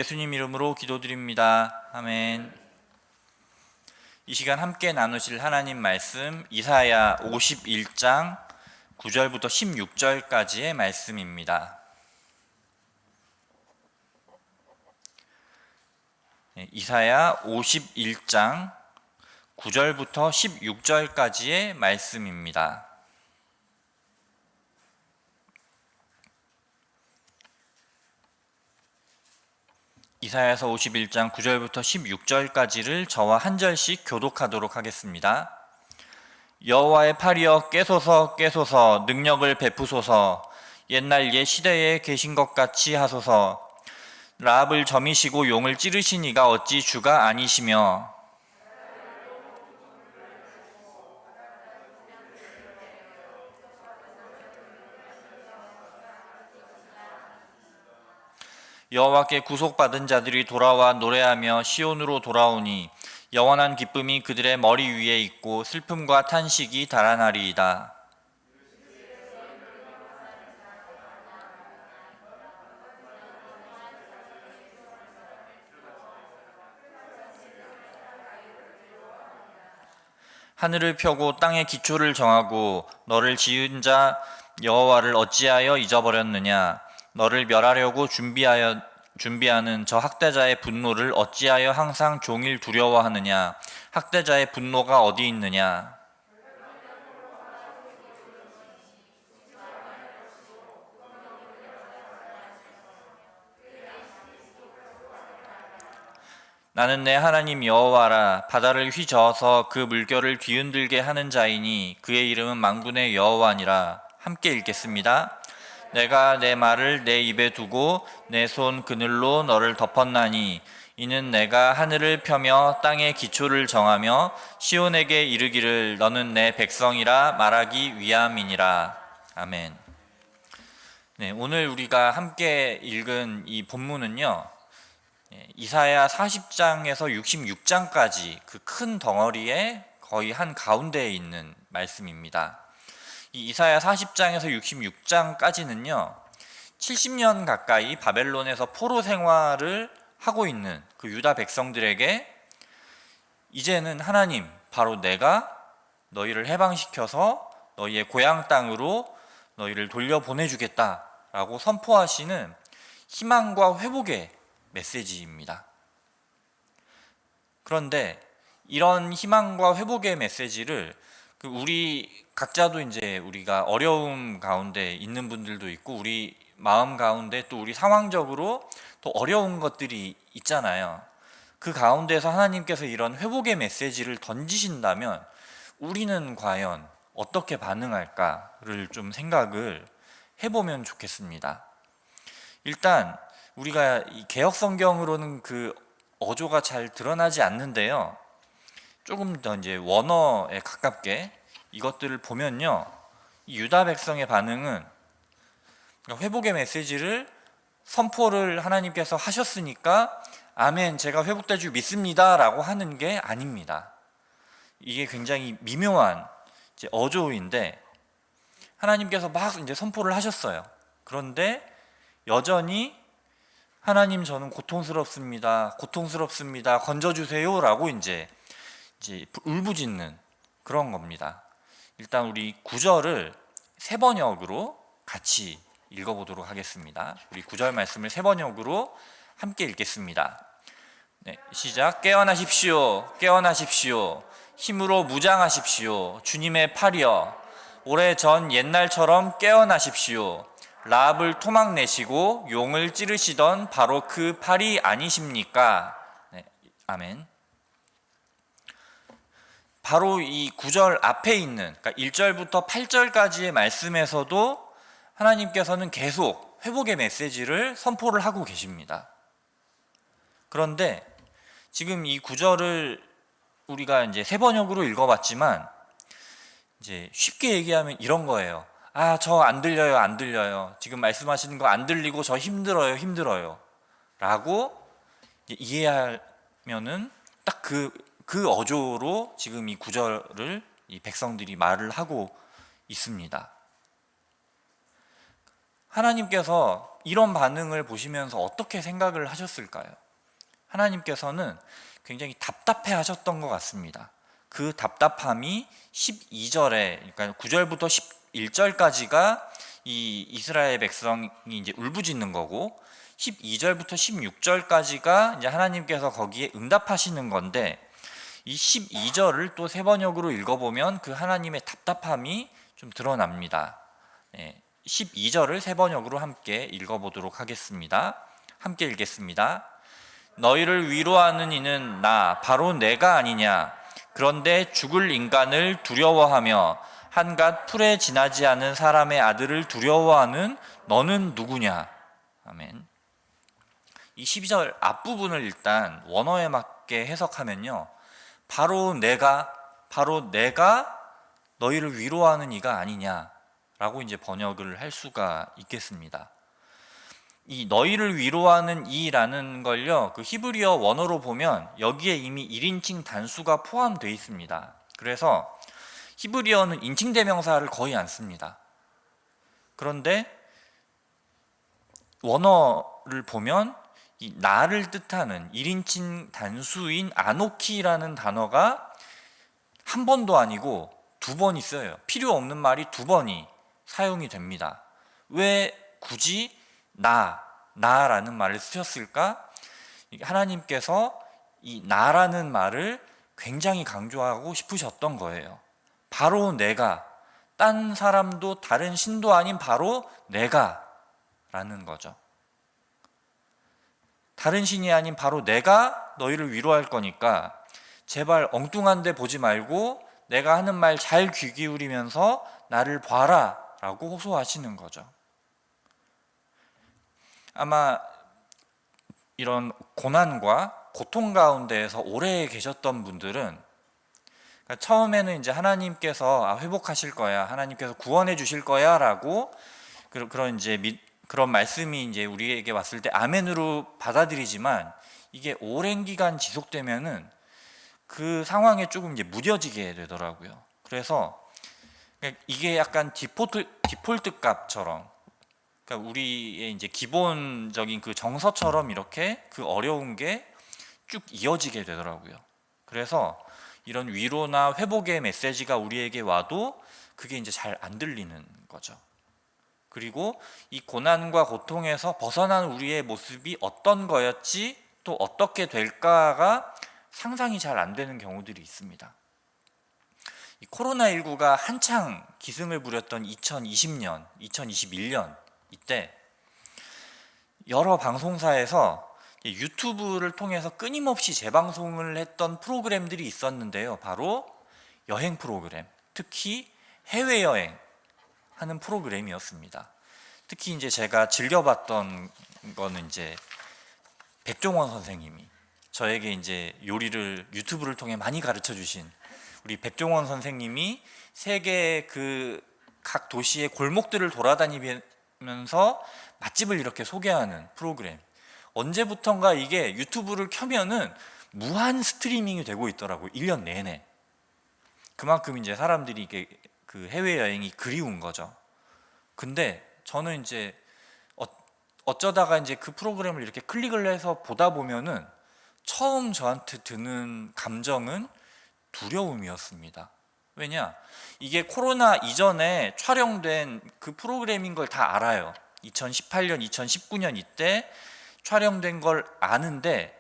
예수님 이름으로 기도드립니다. 아멘. 이 시간 함께 나누실 하나님 말씀 이사야 51장 9절부터 16절까지의 말씀입니다. 이사야 51장 9절부터 16절까지의 말씀입니다. 이사야서 51장 9절부터 16절까지를 저와 한 절씩 교독하도록 하겠습니다. 여호와의 팔이여 깨소서 깨소서 능력을 베푸소서 옛날 옛 시대에 계신 것 같이 하소서 라합을 점이시고 용을 찌르신 이가 어찌 주가 아니시며 여호와께 구속받은 자들이 돌아와 노래하며 시온으로 돌아오니 영원한 기쁨이 그들의 머리 위에 있고 슬픔과 탄식이 달아나리이다. 하늘을 펴고 땅의 기초를 정하고 너를 지은 자 여호와를 어찌하여 잊어버렸느냐. 너를 멸하려고 준비하는 저 학대자의 분노를 어찌하여 항상 종일 두려워하느냐. 학대자의 분노가 어디 있느냐. 나는 내 하나님 여호와라. 바다를 휘저어서 그 물결을 뒤흔들게 하는 자이니 그의 이름은 만군의 여호와니라. 함께 읽겠습니다. 내가 내 말을 내 입에 두고 내 손 그늘로 너를 덮었나니 이는 내가 하늘을 펴며 땅의 기초를 정하며 시온에게 이르기를 너는 내 백성이라 말하기 위함이니라. 아멘. 네, 오늘 우리가 함께 읽은 이 본문은요, 이사야 40장에서 66장까지 그 큰 덩어리의 거의 한 가운데에 있는 말씀입니다. 이 이사야 40장에서 66장까지는요 70년 가까이 바벨론에서 포로 생활을 하고 있는 그 유다 백성들에게 이제는 하나님 바로 내가 너희를 해방시켜서 너희의 고향 땅으로 너희를 돌려보내주겠다라고 선포하시는 희망과 회복의 메시지입니다. 그런데 이런 희망과 회복의 메시지를 우리 각자도 이제 우리가 어려움 가운데 있는 분들도 있고 우리 마음 가운데 또 우리 상황적으로 또 어려운 것들이 있잖아요. 그 가운데서 하나님께서 이런 회복의 메시지를 던지신다면 우리는 과연 어떻게 반응할까를 좀 생각을 해보면 좋겠습니다. 일단 우리가 이 개역 성경으로는 그 어조가 잘 드러나지 않는데요. 조금 더 이제 원어에 가깝게 이것들을 보면요, 이 유다 백성의 반응은 회복의 메시지를 선포를 하나님께서 하셨으니까 아멘 제가 회복될 줄 믿습니다 라고 하는 게 아닙니다. 이게 굉장히 미묘한 이제 어조인데 하나님께서 막 이제 선포를 하셨어요. 그런데 여전히 하나님 저는 고통스럽습니다 건져주세요 라고 이제 울부짖는 그런 겁니다. 일단 우리 9절을 세번역으로 같이 읽어보도록 하겠습니다. 우리 9절 말씀을 세번역으로 함께 읽겠습니다. 네, 시작. 깨어나십시오 깨어나십시오 힘으로 무장하십시오 주님의 팔이여 오래전 옛날처럼 깨어나십시오 라합을 토막내시고 용을 찌르시던 바로 그 팔이 아니십니까? 네, 아멘. 바로 이 9절 앞에 있는 그러니까 1절부터 8절까지의 말씀에서도 하나님께서는 계속 회복의 메시지를 선포를 하고 계십니다. 그런데 지금 이 9절을 우리가 이제 세 번역으로 읽어봤지만 이제 쉽게 얘기하면 이런 거예요. 아, 저 안 들려요, 안 들려요. 지금 말씀하시는 거 안 들리고 저 힘들어요, 힘들어요. 라고 이해하면은 딱 그 어조로 지금 이 구절을 이 백성들이 말을 하고 있습니다. 하나님께서 이런 반응을 보시면서 어떻게 생각을 하셨을까요? 하나님께서는 굉장히 답답해 하셨던 것 같습니다. 그 답답함이 12절에, 그러니까 9절부터 11절까지가 이 이스라엘 백성이 이제 울부짖는 거고, 12절부터 16절까지가 이제 하나님께서 거기에 응답하시는 건데, 이 12절을 또 세 번역으로 읽어보면 그 하나님의 답답함이 좀 드러납니다. 12절을 세 번역으로 함께 읽어보도록 하겠습니다. 함께 읽겠습니다. 너희를 위로하는 이는 나 바로 내가 아니냐. 그런데 죽을 인간을 두려워하며 한갓 풀에 지나지 않은 사람의 아들을 두려워하는 너는 누구냐. 아멘. 이 12절 앞부분을 일단 원어에 맞게 해석하면요, 바로 내가 너희를 위로하는 이가 아니냐라고 이제 번역을 할 수가 있겠습니다. 이 너희를 위로하는 이라는 걸요, 그 히브리어 원어로 보면 여기에 이미 1인칭 단수가 포함되어 있습니다. 그래서 히브리어는 인칭 대명사를 거의 안 씁니다. 그런데 원어를 보면 이 나를 뜻하는 1인칭 단수인 아노키라는 단어가 한 번도 아니고 두 번 있어요. 필요 없는 말이 두 번이 사용이 됩니다. 왜 굳이 나라는 말을 쓰셨을까? 하나님께서 이 나라는 말을 굉장히 강조하고 싶으셨던 거예요. 바로 내가, 딴 사람도 다른 신도 아닌 바로 내가 라는 거죠. 다른 신이 아닌 바로 내가 너희를 위로할 거니까 제발 엉뚱한 데 보지 말고 내가 하는 말 잘 귀 기울이면서 나를 봐라 라고 호소하시는 거죠. 아마 이런 고난과 고통 가운데에서 오래 계셨던 분들은, 그러니까 처음에는 이제 하나님께서 회복하실 거야, 하나님께서 구원해 주실 거야 라고 그런 말씀이 이제 우리에게 왔을 때 아멘으로 받아들이지만, 이게 오랜 기간 지속되면은 그 상황에 조금 이제 무뎌지게 되더라고요. 그래서 이게 약간 디폴트 값처럼, 그러니까 우리의 이제 기본적인 그 정서처럼 이렇게 그 어려운 게 쭉 이어지게 되더라고요. 그래서 이런 위로나 회복의 메시지가 우리에게 와도 그게 이제 잘 안 들리는 거죠. 그리고 이 고난과 고통에서 벗어난 우리의 모습이 어떤 거였지, 또 어떻게 될까가 상상이 잘 안 되는 경우들이 있습니다. 이 코로나19가 한창 기승을 부렸던 2020년, 2021년 이때 여러 방송사에서 유튜브를 통해서 끊임없이 재방송을 했던 프로그램들이 있었는데요. 바로 여행 프로그램, 특히 해외여행 하는 프로그램이었습니다. 특히 이제 제가 즐겨봤던 거는 이제 백종원 선생님이 저에게 이제 요리를 유튜브를 통해 많이 가르쳐 주신 우리 백종원 선생님이 세계 그 각 도시의 골목들을 돌아다니면서 맛집을 이렇게 소개하는 프로그램. 언제부턴가 이게 유튜브를 켜면은 무한 스트리밍이 되고 있더라고요. 1년 내내. 그만큼 이제 사람들이 이게 그 해외여행이 그리운 거죠. 근데 저는 이제 어쩌다가 이제 그 프로그램을 이렇게 클릭을 해서 보다 보면은 처음 저한테 드는 감정은 두려움이었습니다. 왜냐? 이게 코로나 이전에 촬영된 그 프로그램인 걸 다 알아요. 2018년, 2019년 이때 촬영된 걸 아는데,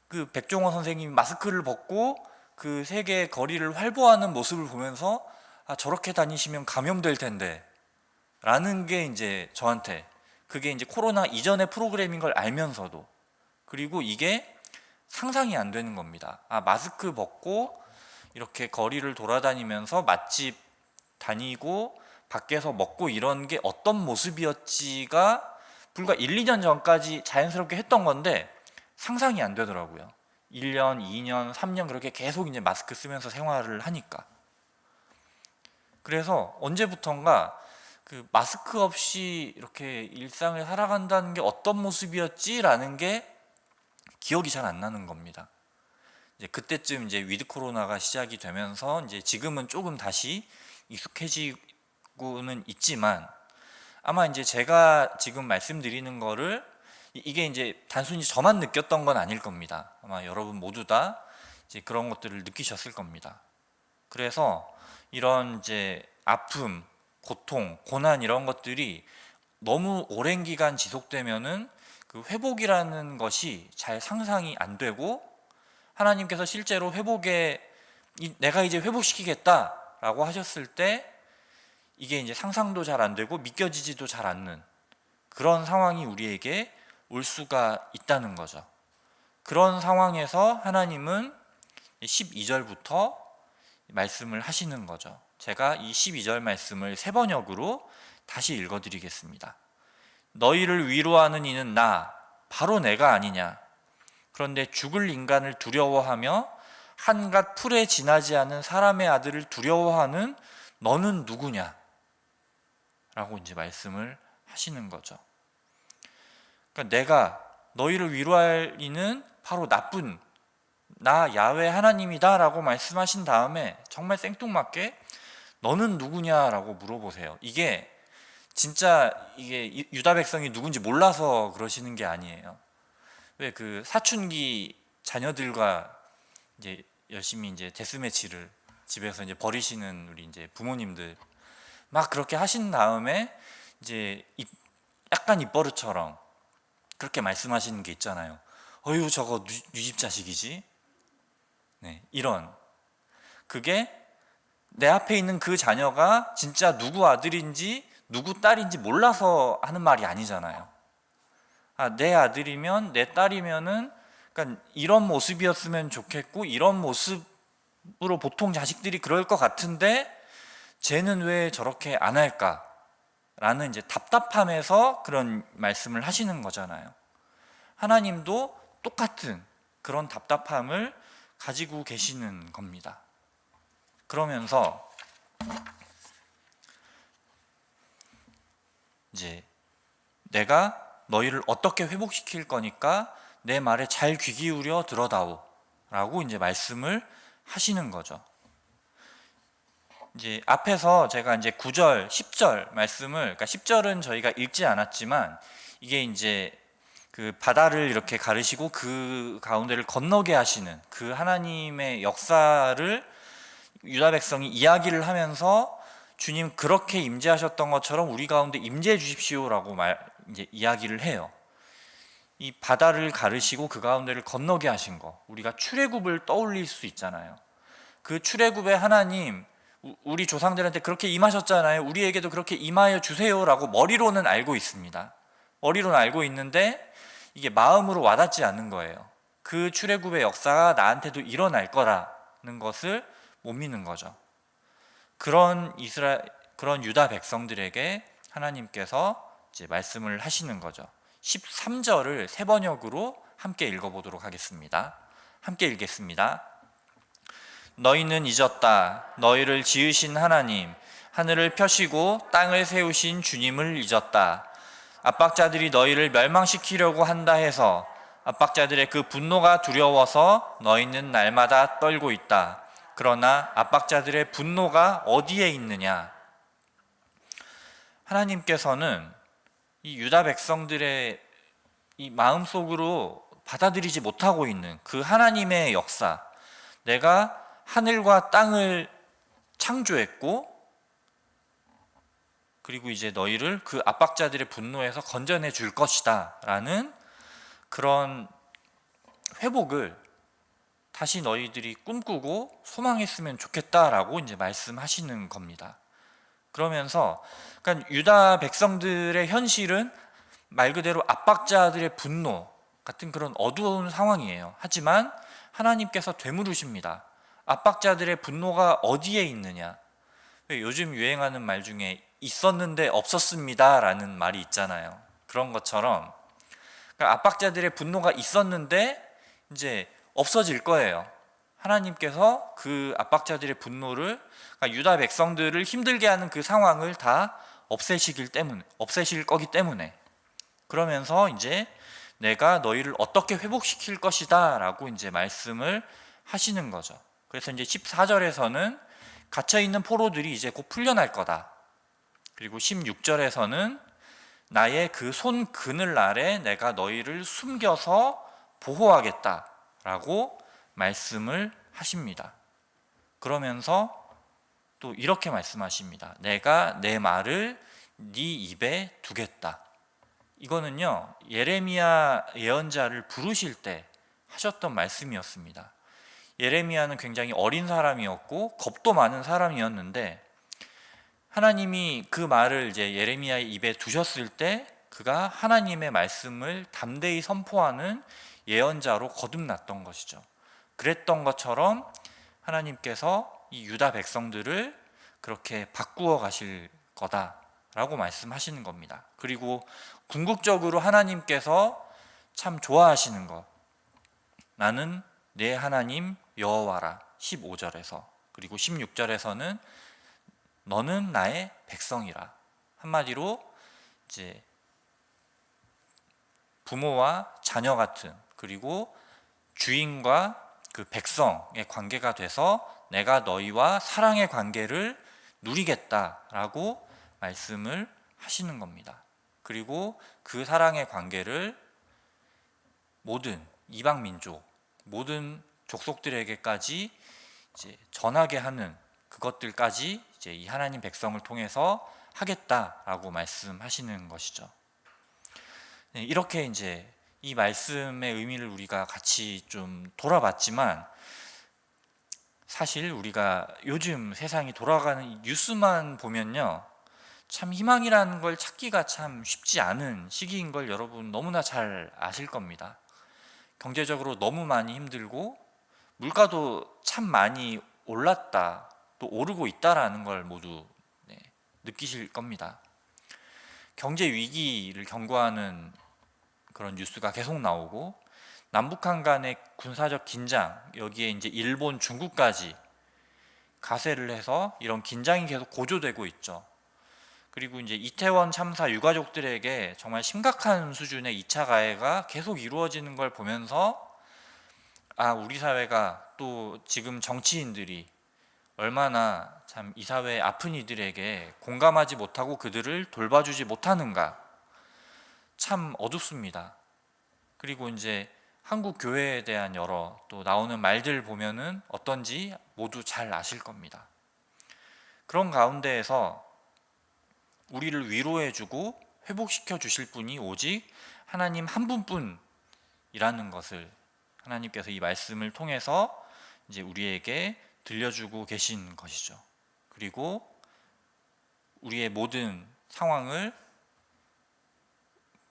그 백종원 선생님이 마스크를 벗고 그 세계 거리를 활보하는 모습을 보면서 저렇게 다니시면 감염될 텐데 라는 게 이제 저한테, 그게 이제 코로나 이전의 프로그램인 걸 알면서도, 그리고 이게 상상이 안 되는 겁니다. 마스크 벗고 이렇게 거리를 돌아다니면서 맛집 다니고 밖에서 먹고 이런 게 어떤 모습이었지가 불과 1, 2년 전까지 자연스럽게 했던 건데 상상이 안 되더라고요. 1년, 2년, 3년 그렇게 계속 이제 마스크 쓰면서 생활을 하니까. 그래서 언제부턴가 그 마스크 없이 이렇게 일상을 살아간다는 게 어떤 모습이었지라는 게 기억이 잘 안 나는 겁니다. 이제 그때쯤 이제 위드 코로나가 시작이 되면서 이제 지금은 조금 다시 익숙해지고는 있지만, 아마 이제 제가 지금 말씀드리는 거를 이게 이제 단순히 저만 느꼈던 건 아닐 겁니다. 아마 여러분 모두 다 이제 그런 것들을 느끼셨을 겁니다. 그래서 이런 이제 아픔, 고통, 고난 이런 것들이 너무 오랜 기간 지속되면은 그 회복이라는 것이 잘 상상이 안 되고, 하나님께서 실제로 내가 이제 회복시키겠다라고 하셨을 때 이게 이제 상상도 잘 안 되고 믿겨지지도 잘 않는 그런 상황이 우리에게 올 수가 있다는 거죠. 그런 상황에서 하나님은 12절부터 말씀을 하시는 거죠. 제가 이 12절 말씀을 세 번역으로 다시 읽어드리겠습니다. 너희를 위로하는 이는 나, 바로 내가 아니냐. 그런데 죽을 인간을 두려워하며 한갓 풀에 지나지 않은 사람의 아들을 두려워하는 너는 누구냐? 라고 이제 말씀을 하시는 거죠. 그러니까 내가 너희를 위로할 이는 바로 나쁜 나 야훼 하나님이다 라고 말씀하신 다음에 정말 생뚱맞게 너는 누구냐라고 물어보세요. 이게 진짜 이게 유다 백성이 누군지 몰라서 그러시는 게 아니에요. 왜 그 사춘기 자녀들과 이제 열심히 이제 데스매치를 집에서 이제 벌이시는 우리 이제 부모님들 막 그렇게 하신 다음에 이제 약간 입버릇처럼 그렇게 말씀하시는 게 있잖아요. 어휴 저거 뉘집 자식이지? 네, 이런 그게 내 앞에 있는 그 자녀가 진짜 누구 아들인지 누구 딸인지 몰라서 하는 말이 아니잖아요. 내 아들이면 내 딸이면은 그러니까 이런 모습이었으면 좋겠고 이런 모습으로 보통 자식들이 그럴 것 같은데 쟤는 왜 저렇게 안 할까라는 이제 답답함에서 그런 말씀을 하시는 거잖아요. 하나님도 똑같은 그런 답답함을 가지고 계시는 겁니다. 그러면서 이제 내가 너희를 어떻게 회복시킬 거니까 내 말에 잘 귀 기울여 들어다오 라고 이제 말씀을 하시는 거죠. 이제 앞에서 제가 이제 9절, 10절 말씀을, 그러니까 10절은 저희가 읽지 않았지만 이게 이제 그 바다를 이렇게 가르시고 그 가운데를 건너게 하시는 그 하나님의 역사를 유다 백성이 이야기를 하면서 주님 그렇게 임재하셨던 것처럼 우리 가운데 임재해 주십시오라고 이제 이야기를 해요. 이 바다를 가르시고 그 가운데를 건너게 하신 거, 우리가 출애굽을 떠올릴 수 있잖아요. 그 출애굽의 하나님, 우리 조상들한테 그렇게 임하셨잖아요. 우리에게도 그렇게 임하여 주세요라고 머리로는 알고 있습니다. 머리로는 알고 있는데 이게 마음으로 와닿지 않는 거예요. 그 출애굽의 역사가 나한테도 일어날 거라는 것을 못 믿는 거죠. 그런 유다 백성들에게 하나님께서 이제 말씀을 하시는 거죠. 13절을 세 번역으로 함께 읽어보도록 하겠습니다. 함께 읽겠습니다. 너희는 잊었다. 너희를 지으신 하나님, 하늘을 펴시고 땅을 세우신 주님을 잊었다. 압박자들이 너희를 멸망시키려고 한다 해서 압박자들의 그 분노가 두려워서 너희는 날마다 떨고 있다. 그러나 압박자들의 분노가 어디에 있느냐? 하나님께서는 이 유다 백성들의 이 마음속으로 받아들이지 못하고 있는 그 하나님의 역사, 내가 하늘과 땅을 창조했고 그리고 이제 너희를 그 압박자들의 분노에서 건져내 줄 것이다 라는 그런 회복을 다시 너희들이 꿈꾸고 소망했으면 좋겠다라고 이제 말씀하시는 겁니다. 그러면서 그러니까 유다 백성들의 현실은 말 그대로 압박자들의 분노 같은 그런 어두운 상황이에요. 하지만 하나님께서 되물으십니다. 압박자들의 분노가 어디에 있느냐? 요즘 유행하는 말 중에 있었는데 없었습니다 라는 말이 있잖아요. 그런 것처럼 그러니까 압박자들의 분노가 있었는데 이제 없어질 거예요. 하나님께서 그 압박자들의 분노를, 그러니까 유다 백성들을 힘들게 하는 그 상황을 다 없애실 거기 때문에, 그러면서 이제 내가 너희를 어떻게 회복시킬 것이다 라고 이제 말씀을 하시는 거죠. 그래서 이제 14절에서는 갇혀있는 포로들이 이제 곧 풀려날 거다. 그리고 16절에서는 나의 그 손 그늘 아래 내가 너희를 숨겨서 보호하겠다라고 말씀을 하십니다. 그러면서 또 이렇게 말씀하십니다. 내가 내 말을 네 입에 두겠다. 이거는요, 예레미야 예언자를 부르실 때 하셨던 말씀이었습니다. 예레미야는 굉장히 어린 사람이었고 겁도 많은 사람이었는데 하나님이 그 말을 이제 예레미야의 입에 두셨을 때 그가 하나님의 말씀을 담대히 선포하는 예언자로 거듭났던 것이죠. 그랬던 것처럼 하나님께서 이 유다 백성들을 그렇게 바꾸어 가실 거다라고 말씀하시는 겁니다. 그리고 궁극적으로 하나님께서 참 좋아하시는 것, 나는 내 하나님 여호와라 15절에서, 그리고 16절에서는 너는 나의 백성이라. 한마디로 이제 부모와 자녀 같은, 그리고 주인과 그 백성의 관계가 돼서 내가 너희와 사랑의 관계를 누리겠다라고 말씀을 하시는 겁니다. 그리고 그 사랑의 관계를 모든 이방 민족, 모든 족속들에게까지 이제 전하게 하는 그것들까지 이제 이 하나님 백성을 통해서 하겠다라고 말씀하시는 것이죠. 네, 이렇게 이제 이 말씀의 의미를 우리가 같이 좀 돌아봤지만, 사실 우리가 요즘 세상이 돌아가는 뉴스만 보면요, 참 희망이라는 걸 찾기가 참 쉽지 않은 시기인 걸 여러분 너무나 잘 아실 겁니다. 경제적으로 너무 많이 힘들고 물가도 참 많이 올랐다, 또 오르고 있다라는 걸 모두 느끼실 겁니다. 경제 위기를 경고하는 그런 뉴스가 계속 나오고, 남북한 간의 군사적 긴장, 여기에 이제 일본, 중국까지 가세를 해서 이런 긴장이 계속 고조되고 있죠. 그리고 이제 이태원 참사 유가족들에게 정말 심각한 수준의 2차 가해가 계속 이루어지는 걸 보면서, 아, 우리 사회가 또 지금 정치인들이 얼마나 참 이 사회의 아픈 이들에게 공감하지 못하고 그들을 돌봐주지 못하는가, 참 어둡습니다. 그리고 이제 한국 교회에 대한 여러 또 나오는 말들 보면은 어떤지 모두 잘 아실 겁니다. 그런 가운데에서 우리를 위로해주고 회복시켜 주실 분이 오직 하나님 한 분뿐이라는 것을 하나님께서 이 말씀을 통해서 이제 우리에게 들려주고 계신 것이죠. 그리고 우리의 모든 상황을,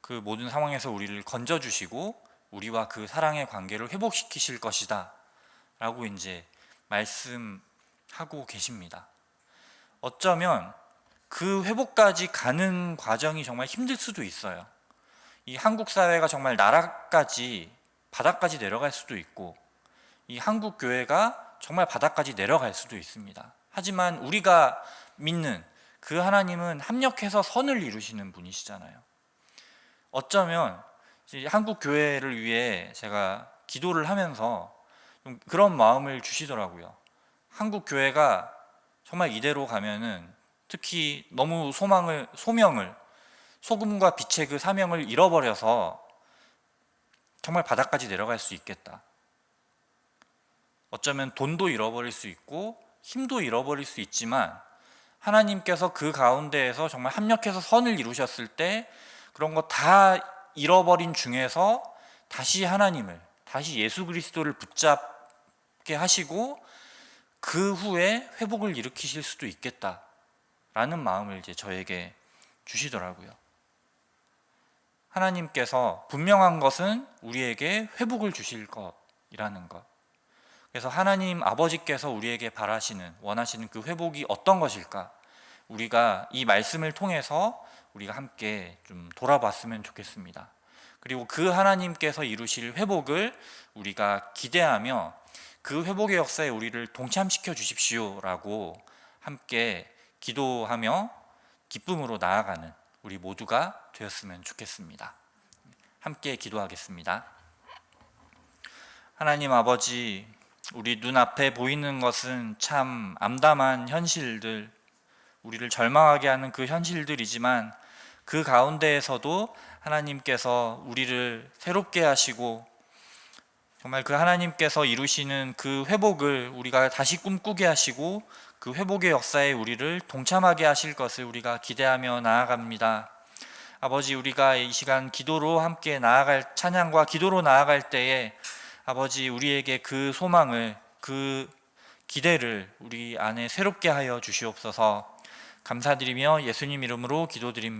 그 모든 상황에서 우리를 건져주시고 우리와 그 사랑의 관계를 회복시키실 것이다 라고 이제 말씀하고 계십니다. 어쩌면 그 회복까지 가는 과정이 정말 힘들 수도 있어요. 이 한국 사회가 정말 나라까지, 바닥까지 내려갈 수도 있고, 이 한국 교회가 정말 바닥까지 내려갈 수도 있습니다. 하지만 우리가 믿는 그 하나님은 합력해서 선을 이루시는 분이시잖아요. 어쩌면 한국 교회를 위해 제가 기도를 하면서 좀 그런 마음을 주시더라고요. 한국 교회가 정말 이대로 가면은, 특히 너무 소명을, 소금과 빛의 그 사명을 잃어버려서 정말 바닥까지 내려갈 수 있겠다. 어쩌면 돈도 잃어버릴 수 있고 힘도 잃어버릴 수 있지만, 하나님께서 그 가운데에서 정말 합력해서 선을 이루셨을 때 그런 거 다 잃어버린 중에서 다시 하나님을, 다시 예수 그리스도를 붙잡게 하시고 그 후에 회복을 일으키실 수도 있겠다라는 마음을 이제 저에게 주시더라고요. 하나님께서 분명한 것은 우리에게 회복을 주실 것이라는 것. 그래서 하나님 아버지께서 우리에게 바라시는, 원하시는 그 회복이 어떤 것일까? 우리가 이 말씀을 통해서 우리가 함께 좀 돌아봤으면 좋겠습니다. 그리고 그 하나님께서 이루실 회복을 우리가 기대하며 그 회복의 역사에 우리를 동참시켜 주십시오라고 함께 기도하며 기쁨으로 나아가는 우리 모두가 되었으면 좋겠습니다. 함께 기도하겠습니다. 하나님 아버지, 우리 눈앞에 보이는 것은 참 암담한 현실들, 우리를 절망하게 하는 그 현실들이지만, 그 가운데에서도 하나님께서 우리를 새롭게 하시고 정말 그 하나님께서 이루시는 그 회복을 우리가 다시 꿈꾸게 하시고 그 회복의 역사에 우리를 동참하게 하실 것을 우리가 기대하며 나아갑니다. 아버지, 우리가 이 시간 기도로 함께 나아갈, 찬양과 기도로 나아갈 때에 아버지, 우리에게 그 소망을, 그 기대를 우리 안에 새롭게 하여 주시옵소서. 감사드리며 예수님 이름으로 기도드립니다.